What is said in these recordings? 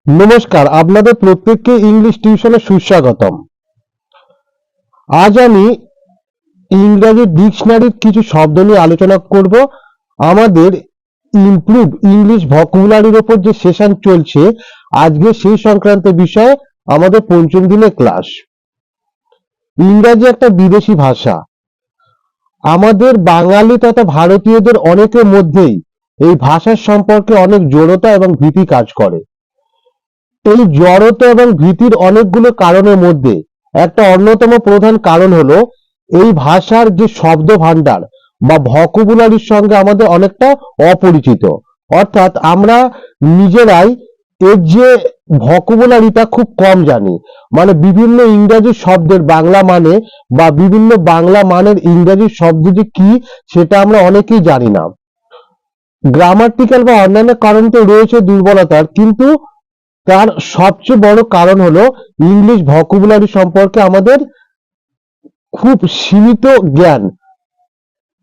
নমস্কার, আপনাদের প্রত্যেককে ইংলিশ টিউশনে সুস্বাগতম। আজ আমি ইংরাজি ডিকশনারির কিছু শব্দ নিয়ে আলোচনা করব। আমাদের ইমপ্রুভ ইংলিশ ভোকাবুলারির ওপর যে সেশন চলছে, আজকে সেই সংক্রান্ত বিষয়ে আমাদের পঞ্চম দিনের ক্লাস। ইংরাজি একটা বিদেশি ভাষা। আমাদের বাঙালি তথা ভারতীয়দের অনেকের মধ্যেই এই ভাষার সম্পর্কে অনেক জড়তা এবং ভীতি কাজ করে। এই জড়তা এবং ভীতির অনেকগুলো কারণের মধ্যে একটা অন্যতম প্রধান কারণ হলো এই ভাষার যে শব্দ ভান্ডার বা ভোকাবুলারির সঙ্গে আমাদের অনেকটা অপরিচিত। অর্থাৎ আমরা নিজেরাই এর যে ভোকাবুলারিটা খুব কম জানি। মানে বিভিন্ন ইংরেজি শব্দের বাংলা মানে বা বিভিন্ন বাংলা মানের ইংরেজি শব্দ যে কি সেটা আমরা অনেকেই জানি না। গ্রামাটিক্যাল বা অন্যান্য কারণ তো রয়েছে দুর্বলতার, কিন্তু তার সবচেয়ে বড় কারণ হলো ইংলিশ ভোকাবুলারি সম্পর্কে আমাদের খুব সীমিত জ্ঞান।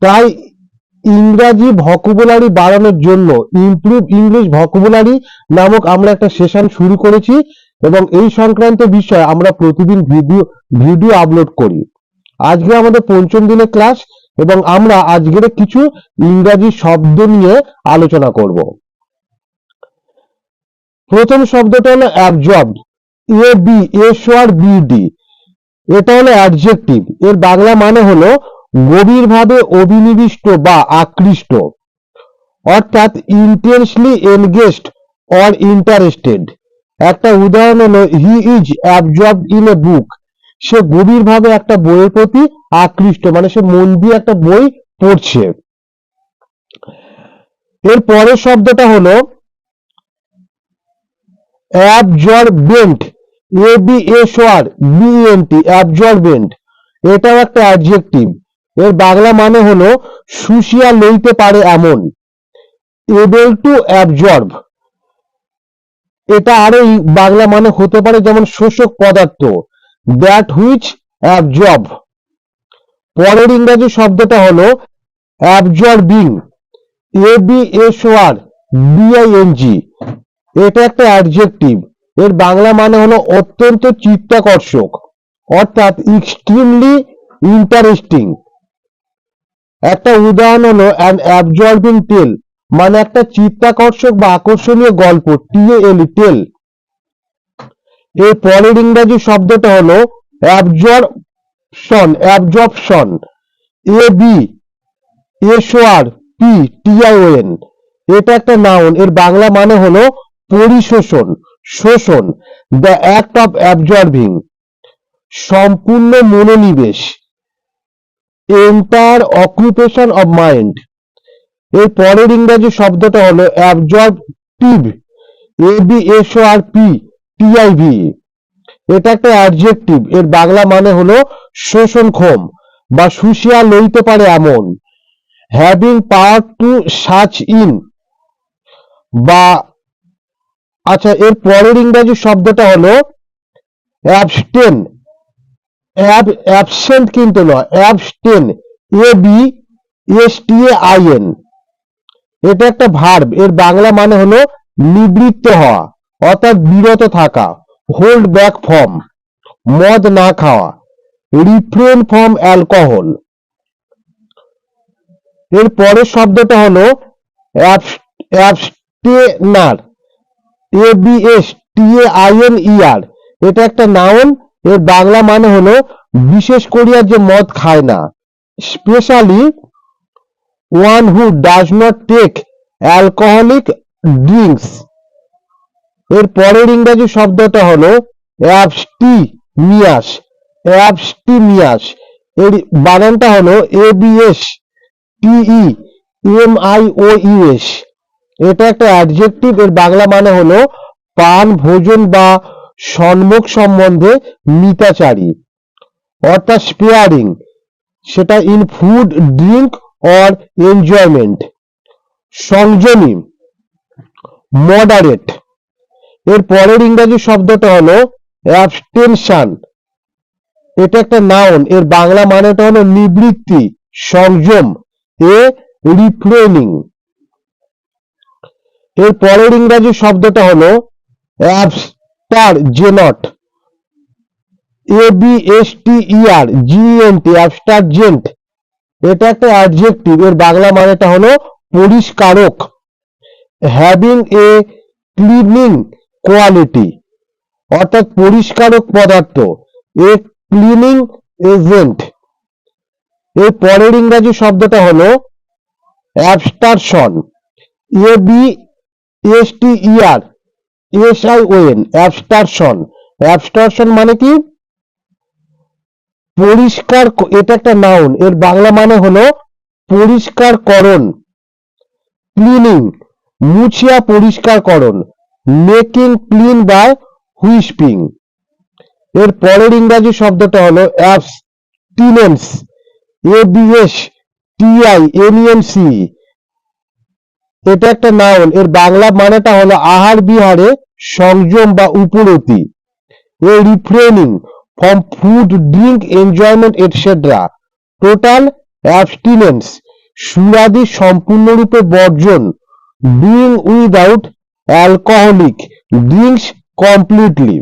তাই ইংরাজি ভোকাবুলারি বাড়ানোর জন্য ইমপ্রুভ ইংলিশ ভোকাবুলারি নামক আমরা একটা সেশন শুরু করেছি এবং এই সংক্রান্ত বিষয়ে আমরা প্রতিদিন ভিডিও আপলোড করি। আজকে আমাদের পঞ্চম দিনের ক্লাস এবং আমরা আজকের কিছু ইংরাজি শব্দ নিয়ে আলোচনা করব। প্রথম শব্দটা হলো অ্যাবজর্বড, ABSORBD। এটা হলো অ্যাডজেক্টিভ। এর বাংলা মানে হলো গভীরভাবে অভিনিবিষ্ট বা আকৃষ্ট, অর্থাৎ ইন্টেন্সলি এনগেজড অর ইন্টারেস্টেড। একটা উদাহরণ হলো he is absorbed in a book. সে গভীরভাবে একটা বইয়ের প্রতি আকৃষ্ট, মানে সে মন দিয়ে একটা বই পড়ছে। এর পরের শব্দটা হলো অ্যাবজর্বেন্ট, ABSORBENT, অ্যাবজর্বেন্ট। এটাও একটা অ্যাডজেক্টিভ। এর বাংলা মানে হলো শুষিয়া লইতে পারে এমন, এবল টু অ্যাবজর্ব। এটা আরো বাংলা মানে হতে পারে যেমন শোষক পদার্থ, দ্যাট হুইচ অ্যাবজর্ব। পরের ইংরেজি শব্দটা হলো অ্যাবজর্বিং, ABSORBING। এটা একটা অ্যাডজেক্টিভ। এর বাংলা মানে হলো অত্যন্ত চিত্তাকর্ষক, অর্থাৎ এক্সট্রিমলি ইন্টারেস্টিং। একটা উদাহরণ হলো অ্যান অ্যাবজর্বিং টেল, মানে একটা চিত্তাকর্ষক বা আকর্ষণীয় গল্প, TAL, টেল। এর পরের ইংরেজি শব্দটা হলো অ্যাবজর্পশন, ABSORPTION। এটা একটা নাউন। এর বাংলা মানে হলো পরিশোষণ, শোষণ, দ্য অ্যাক্ট অফ অ্যাবজর্বিং। সম্পূর্ণ মনোনিবেশ, এন্টায়ার অকুপেশন অফ মাইন্ড। এর পরের ইংরেজি শব্দটা হলো অ্যাবজর্পটিভ, ABSORPTIV। এটা একটা অ্যাডজেক্টিভ। এর বাংলা মানে হলো শোষণক্ষম বা শুষিয়া লইতে পারে এমন, having power two such in বা। আচ্ছা, এর পরের ইংরেজি শব্দটা হলো অ্যাবস্টেন, অ্যাবসেন্ট কিন্তু নয়, অ্যাবস্টেন, ABSTAIN। এটা একটা ভার্ব। এর বাংলা মানে হলো নিবৃত্ত হওয়া, অর্থাৎ বিরত থাকা, হোল্ড ব্যাক ফ্রম, মদ না খাওয়া, রিফ্রেন ফ্রম অ্যালকোহল। এর পরের শব্দটা হলো অ্যাবস্টেনার, ABSTAINER। এটা একটা নাউন। এর বাংলা মানে হলো বিশেষ করিয়া যে মদ খায় না, specially one who does not take alcoholic drinks. এর পরের ইংরেজি শব্দটা হলো অ্যাবস্টিমিয়াস, অ্যাবস্টিমিয়াস। এর বানানটা হলো ABSTEMIOUS। এটা একটা অ্যাডজেক্টিভ। এর বাংলা মানে হলো পান, ভোজন বা সম্মুখ সম্বন্ধে মিতাচারী, অর্থাৎ স্পেয়ারিং, সেটা in food, drink or enjoyment. সংযমী, মডারেট। এর পরের ইংরেজি শব্দটা হলো অ্যাবস্টেনশন। এটা একটা নাউন। এর বাংলা মানেটা হলো নিবৃত্তি, সংযম, রিফ্রেনিং। এর পরের ইংরেজি শব্দটা হলো অ্যাবস্টারজেন্ট, ABSTERGENT, অ্যাবস্টারজেন্ট, এটা একটা অ্যাডজেক্টিভ, এর বাংলা মানেটা হলো পরিষ্কারক। হ্যাভিং এ ক্লিনিং কোয়ালিটি, অর্থাৎ পরিষ্কারক পদার্থ। এ ক্লিনিং এজেন্ট। এর পরের ইংরাজি শব্দটা হলো অ্যাবস্ট্রাকশন, ABSTERSION, অ্যাবস্ট্রাকশন। অ্যাবস্ট্রাকশন মানে কি? পরিষ্কার, এটা একটা নাউন, এর বাংলা মানে হলো পরিষ্কারকরণ। ক্লিনিং, মুছিয়া পরিষ্কারকরণ। Making clean by whisking. এর পরের ইংরাজি শব্দটা হলো অ্যাবস্টিনেন্স, ABSTINENC, এটা একটা নাউন, এর বাংলা মানেটা হলো আহার বিহারে সংযম বা উপরতি। A refraining from food, drink, enjoyment etcetera, total abstinence, সুরাদি সম্পূর্ণরূপে বর্জন। Doing without alcoholic drinks completely.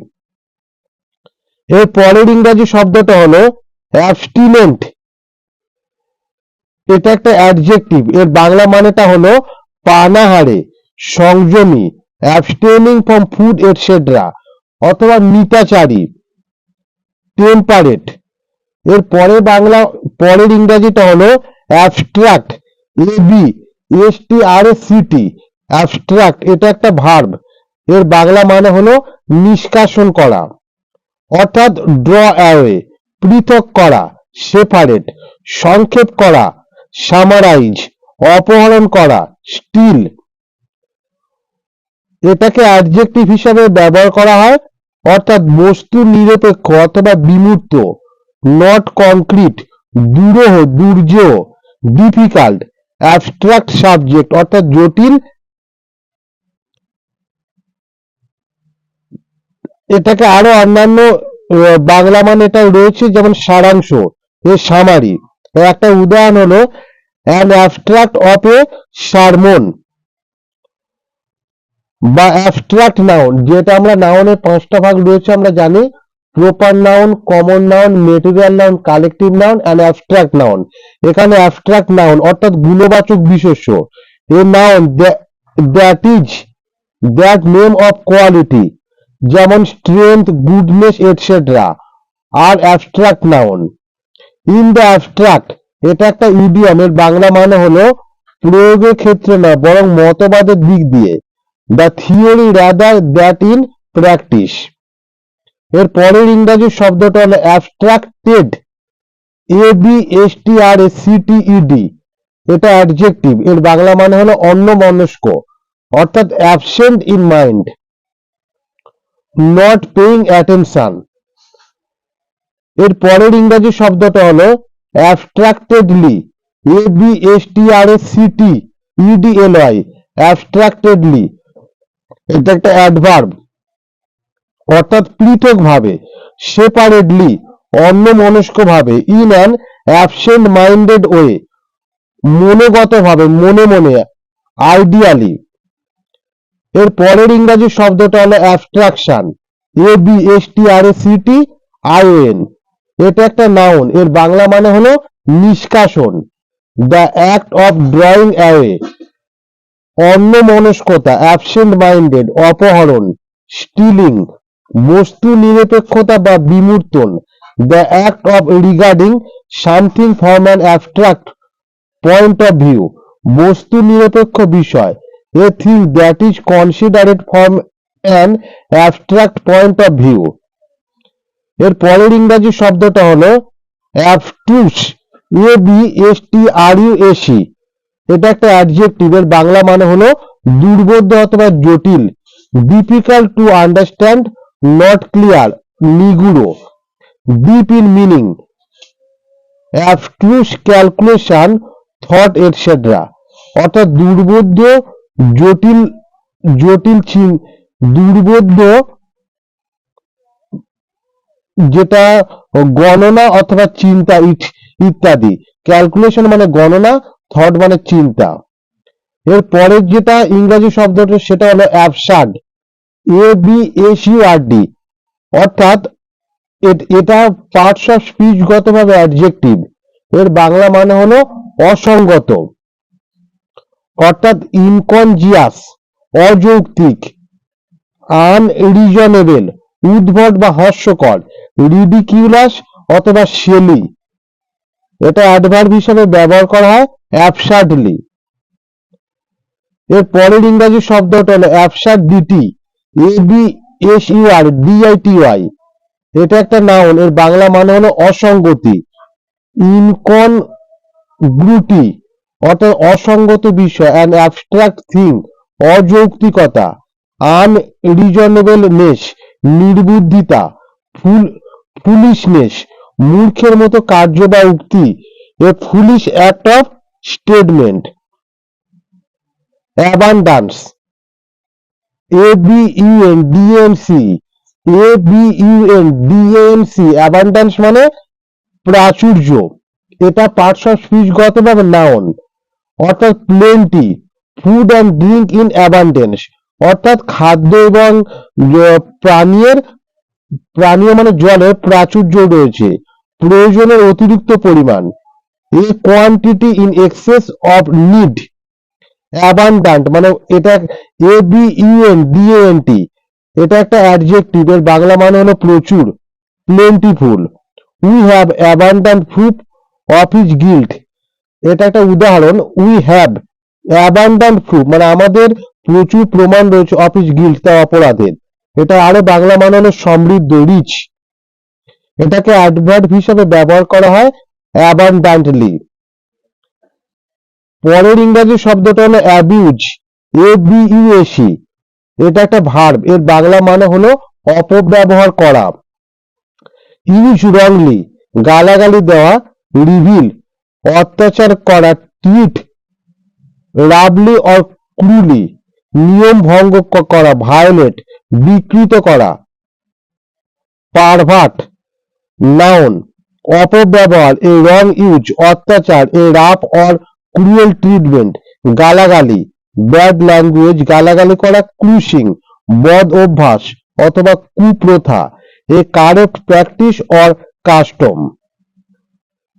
এর পরের ইংরাজি শব্দটা হলো অ্যাবস্টিনেন্ট, এটা একটা অ্যাডজেক্টিভ, এর বাংলা মানেটা হলো পানাহারে সংযমী। অ্যাবস্টেনিং ফ্রম ফুড এটসেট্রা, অথবা মিতাচারী, টেম্পারেট। এর পরের ইংরাজিটা হলো অ্যাবস্ট্রাক্ট, ABSTRACT, অ্যাবস্ট্রাক্ট, এটা একটা ভার্ব, এর বাংলা মানে হলো নিষ্কাশন করা, অর্থাৎ ড্র অ্যাওয়ে, পৃথক করা, সেপারেট, সংক্ষেপ করা, সামারাইজ, অপহরণ করা, স্টিল। এটাকে অ্যাডজেক্টিভ হিসাবে ব্যবহার করা হয়, অর্থাৎ বস্তু নিরপেক্ষ অথবা বিমূর্ত, নট কংক্রিট, দুরূহ, দুর্জেয়, ডিফিকাল্ট, অ্যাবস্ট্রাক্ট সাবজেক্ট, অর্থাৎ জটিল। এটাকে আরো অন্যান্য বাংলা মানে এটা রয়েছে, যেমন সারাংশ, এর সামারি। একটা উদাহরণ হলো অ্যান অ্যাবস্ট্রাক্ট অফ এ সারমন, বা অ্যাবস্ট্রাক্ট নাউন, যেটা আমরা নাউনের 5টা ভাগ রয়েছে আমরা জানি, proper noun, common noun, material noun, collective noun and abstract noun. এখানে অ্যাবস্ট্রাক্ট নাউন অর্থাৎ গুণবাচক বিশেষ্য, a noun that name of quality, যেমন স্ট্রেংথ, গুডনেস এটসেট্রা আর abstract noun. In the abstract, এটা একটা ইডিয়ম, এর বাংলা মানে হলো প্রয়োগের ক্ষেত্রে না বরং মতবাদের দিক দিয়ে। The theory rather that in practice. এর পরের ইংরাজি শব্দটা হলো অ্যাবস্ট্রাক্টেড, ABSTRACTED, এটা অ্যাডজেক্টিভ, এর বাংলা মানে হলো অন্যমনস্ক, অর্থাৎ absent in mind, not paying attention. এর পরের ইংরাজি শব্দটা হলো অ্যাবস্ট্রাক্টেডলি, ABSTRACTEDLY, অ্যাবস্ট্রাক্টেডলি, এটা একটা অ্যাডভার্ব, অর্থাৎ পৃথকভাবে, সেপারেটলি, অন্যমনস্কভাবে, in an absent minded way, মনোগতভাবে, মনে মনে, আইডিয়ালি। এর পরের ইংরাজি শব্দটা হলো অ্যাবস্ট্রাকশন, ABSTRACTION, এটা একটা নাউন, এর বাংলা মানে হলো নিষ্কাশন। The act of drawing away, অন্যমনস্কতা, অ্যাবসেন্ট মাইন্ডেড, অপহরণ, স্টিলিং, বস্তু নিরপেক্ষতা বা বিমূর্তন। The act of regarding something from an abstract point of view, বস্তু নিরপেক্ষ বিষয়, a thing that is considered from an abstract point of view. এর পরের ইংরাজি শব্দটা হলো অ্যাবস্ট্রুস, ABSTRUAC, এটা একটা অ্যাডজেক্টিভ, এর বাংলা মানে হলো দুর্বোধ্য অথবা জটিল। Difficult to understand, not clear, নিগুড়, deep in meaning, abstruse calculation, thought etcetera, অর্থাৎ দুর্বোধ্য, জটিল, দুর্বোধ্য, যেটা গণনা অথবা চিন্তা ইত্যাদি। ক্যালকুলেশন মানে গণনা, থট মানে চিন্তা। এর পরের যেটা ইংরাজি শব্দটা সেটা হলো অ্যাবসার্ড, ABSURD, অর্থাৎ এটা পার্টস অফ স্পিচ গতভাবে অ্যাডজেক্টিভ, এর বাংলা মানে হলো অসঙ্গত, অর্থাৎ ইনকনজিয়াস অযৌক্তিক, আনরিজনেবল উদ্ভট বা হাস্যকর, রিডিকিউলাস অথবা সেলি, এটা অ্যাডভার্ব হিসেবে ব্যবহার করা হয় অ্যাবসার্ডলি। এর পরের ইংরাজি শব্দটা হলো অ্যাবসার্ডিটি, ABSURDITY, এটা একটা নাউন, এর বাংলা মানে হলো অসঙ্গতি, ইনকনগ্রুটি অর্থাৎ অসঙ্গত বিষয়, অ্যান অ্যাবস্ট্রাক্ট থিং অযৌক্তিকতা, আনরিজনেবলনেস নির্বুদ্ধিতা, ফুলিশনেস মূর্খের মতো কার্য বা উক্তি, a foolish act of statement. Abundance, ABUNDANC, abundance মানে প্রাচুর্য, এটা পার্টস অফ স্পিচ গতভাবে নাউন, অর্থাৎ plenty, food and drink in abundance, অর্থাৎ খাদ্য এবং প্রাণীয় মানে জলের প্রাচুর্য রয়েছে, প্রয়োজনের অতিরিক্ত পরিমাণ, a quantity in excess of need. Abundant মানে এটা ABUNDANT, এটা একটা অ্যাডজেক্টিভ, এর বাংলা মানে হলো প্রচুর, plentiful. We have abundant proof of his guilt, এটা একটা উদাহরণ, উই হ্যাভ অ্যাবান্ডান্ট প্রুফ মানে আমাদের প্রচুর প্রমাণ রয়েছে অফ হিজ গিল্ট, তার অপরাধের, এটা আরো বাংলা মানে হলো সমৃদ্ধ, রিচ, এটাকে অ্যাডভার্ব হিসেবে ব্যবহার করা হয় অ্যাবান্ডান্টলি। পরের ইংরাজি শব্দটা হলো অ্যাবিউজ, ABUSE, এটা একটা ভার্ব, এর বাংলা মানে হলো অপব্যবহার করা। ইউজ রংলি গালাগালি দেওয়া, রিভিল অত্যাচার করা, ট্রিট রাবলি অর ক্রুলি নিয়ম ভঙ্গ করা, ভায়োলেট বিকৃত করা, পারভার্ট নাউন অপব্যবহার, এ রং ইউজ অত্যাচার, এ রাফ অর ক্রুয়েল ট্রিটমেন্ট গালাগালি, ব্যাড ল্যাঙ্গুয়েজ গালাগালি করা, ক্রুশিং বদ অভ্যাস অথবা কুপ্রথা, এ কারেক্ট প্র্যাকটিস অর কাস্টম।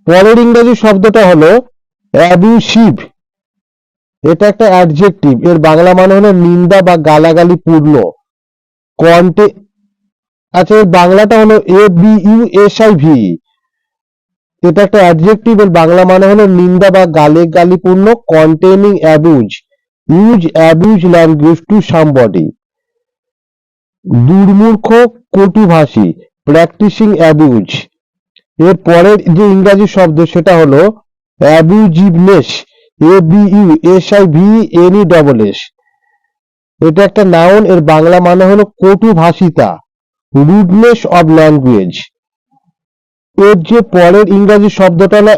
পরের ইংরেজি শব্দটা হলো অ্যাবিউসিভ, এটা একটা অ্যাডজেক্টিভ, এর বাংলা মানে হলো নিন্দা বা গালাগালি পূর্ণ, আচ্ছা এর বাংলাটা হলো ABUSIV, এটা একটা অ্যাডজেক্টিভ, এর বাংলা মানে হলো নিন্দা বা গালিপূর্ণ, containing abuse, use abuse language to somebody. দুর্মূর্খ কটুভাষী, প্র্যাকটিসিং অ্যাবিউজ। এর পরের যে ইংরাজি শব্দ সেটা হলো অ্যাবিউজিভনেস, ABUSIVENESS, এটা একটা নাউন, এর বাংলা মানে হলো কটুভাষিতা, রুডনেস অব ল্যাঙ্গুয়েজ। এর যে পরের ইংরাজি শব্দটা হলো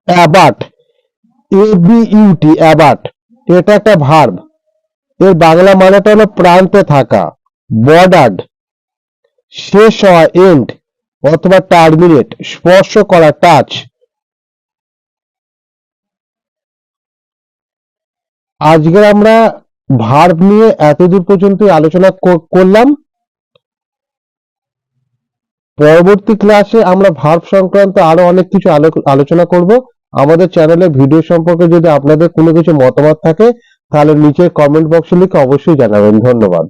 অ্যাবাট, ABUT, অ্যাবাট, এটা একটা ভার্ব, এর বাংলা মানেটা হলো প্রান্তে থাকা, বর্ডার্ড শেষ হওয়া, এন্ড অথবা টার্মিনেট স্পর্শ করা, টাচ। আজকে আমরা ভার্ব নিয়ে এতদূর পর্যন্ত আলোচনা করলাম। পরবর্তী ক্লাসে আমরা ভার্ব সংক্রান্ত আরো অনেক কিছু আলোচনা করব। আমাদের চ্যানেলে ভিডিও সম্পর্কে যদি আপনাদের কোনো কিছু মতামত থাকে তাহলে নিচে কমেন্ট বক্সে লিখে অবশ্যই জানাবেন। ধন্যবাদ।